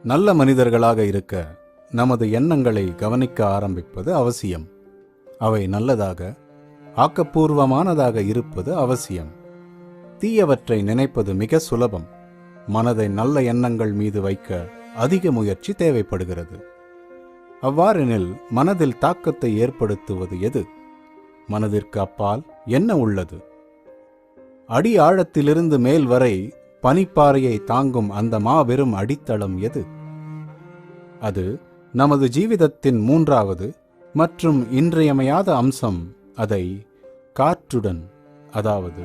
நல்ல மனிதர்களாக இருக்க நமது எண்ணங்களை கவனிக்க ஆரம்பிப்பது அவசியம். அவை நல்லதாக, ஆக்கப்பூர்வமானதாக இருப்பது அவசியம். தீயவற்றை நினைப்பது மிக சுலபம். மனதை நல்ல எண்ணங்கள் மீது வைக்க அதிக முயற்சி தேவைப்படுகிறது. அவ்வாறெனில் மனதில் தாக்கத்தை ஏற்படுத்துவது எது? மனதிற்கு அப்பால் என்ன உள்ளது? அடி ஆழத்திலிருந்து மேல் வரை பனிப்பாறையை தாங்கும் அந்த மாபெரும் அடித்தளம் எது? அது நமது ஜீவிதத்தின் மூன்றாவது மற்றும் இன்றியமையாத அம்சம். அதை காற்றுடன், அதாவது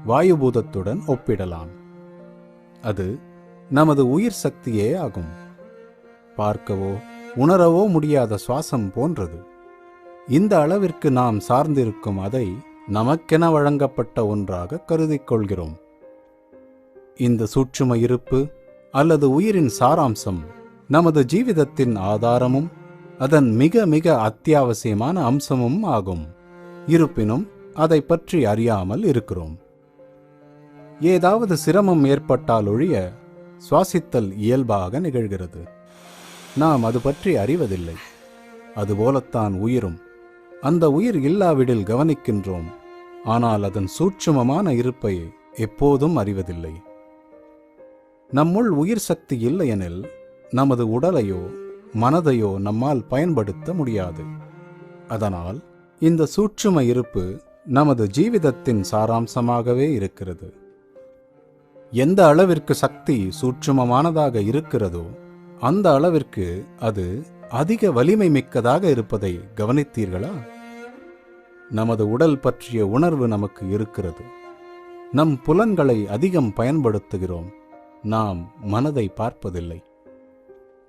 வாயுபூதத்துடன் ஒப்பிடலாம். அது நமது உயிர் சக்தியே ஆகும். பார்க்கவோ உணரவோ முடியாத சுவாசம் போன்றது. இந்த அளவிற்கு நாம் சார்ந்திருக்கும் அதை நமக்கென வழங்கப்பட்ட ஒன்றாக கருதிக் கொள்கிறோம். இந்த சூட்சும இருப்பு அல்லது உயிரின் சாராம்சம் நமது ஜீவிதத்தின் ஆதாரமும் அதன் மிக மிக அத்தியாவசியமான அம்சமும் ஆகும். இருப்பினும் அதை பற்றி அறியாமல் இருக்கிறோம். ஏதாவது சிரமம் ஏற்பட்டால் ஒழிய சுவாசித்தல் இயல்பாக நிகழ்கிறது. நாம் அது பற்றி அறிவதில்லை. அதுபோலத்தான் உயிரும். அந்த உயிர் இல்லாவிடில் கவனிக்கின்றோம், ஆனால் அதன் சூட்சுமமான இருப்பை எப்போதும் அறிவதில்லை. நம்முள் உயிர் சக்தி இல்லையெனில் நமது உடலையோ மனதையோ நம்மால் பயன்படுத்த முடியாது. அதனால் இந்த சூட்சும இருப்பு நமது ஜீவிதத்தின் சாராம்சமாகவே இருக்கிறது. எந்த அளவிற்கு சக்தி சூட்சுமமானதாக இருக்கிறதோ அந்த அளவிற்கு அது அதிக வலிமை மிக்கதாக இருப்பதை கவனித்தீர்களா? நமது உடல் பற்றிய உணர்வு நமக்கு இருக்கிறது. நம் புலன்களை அதிகம் பயன்படுத்துகிறோம். நாம் மனதை பார்ப்பதில்லை.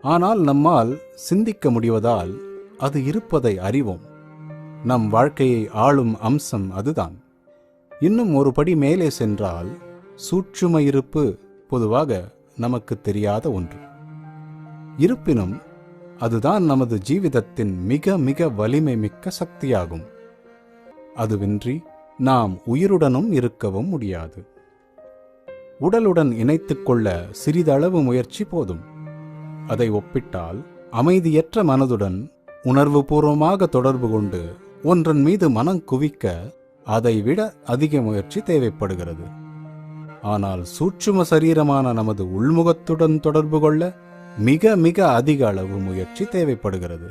ஆனால் நம்மால் சிந்திக்க முடிவதால் அது இருப்பதை அறிவோம். நம் வாழ்க்கையை ஆளும் அம்சம் அதுதான். இன்னும் ஒரு படி மேலே சென்றால் சூட்சும இருப்பு பொதுவாக நமக்கு தெரியாத ஒன்று. இருப்பினும் அதுதான் நமது ஜீவிதத்தின் மிக மிக வலிமை மிக்க சக்தியாகும். அதுவின்றி நாம் உயிருடனும் இருக்கவும் முடியாது. உடலுடன் இணைத்துக் கொள்ள சிறிதளவு முயற்சி போதும். அதை ஒப்பிட்டால் அமைதியற்ற மனதுடன் உணர்வுபூர்வமாக தொடர்பு கொண்டு ஒன்றன் மீது மனம் குவிக்க அதைவிட அதிக முயற்சி தேவைப்படுகிறது. ஆனால் சூட்சும சரீரமான நமது உள்முகத்துடன் தொடர்பு கொள்ள மிக மிக அதிக அளவு முயற்சி தேவைப்படுகிறது.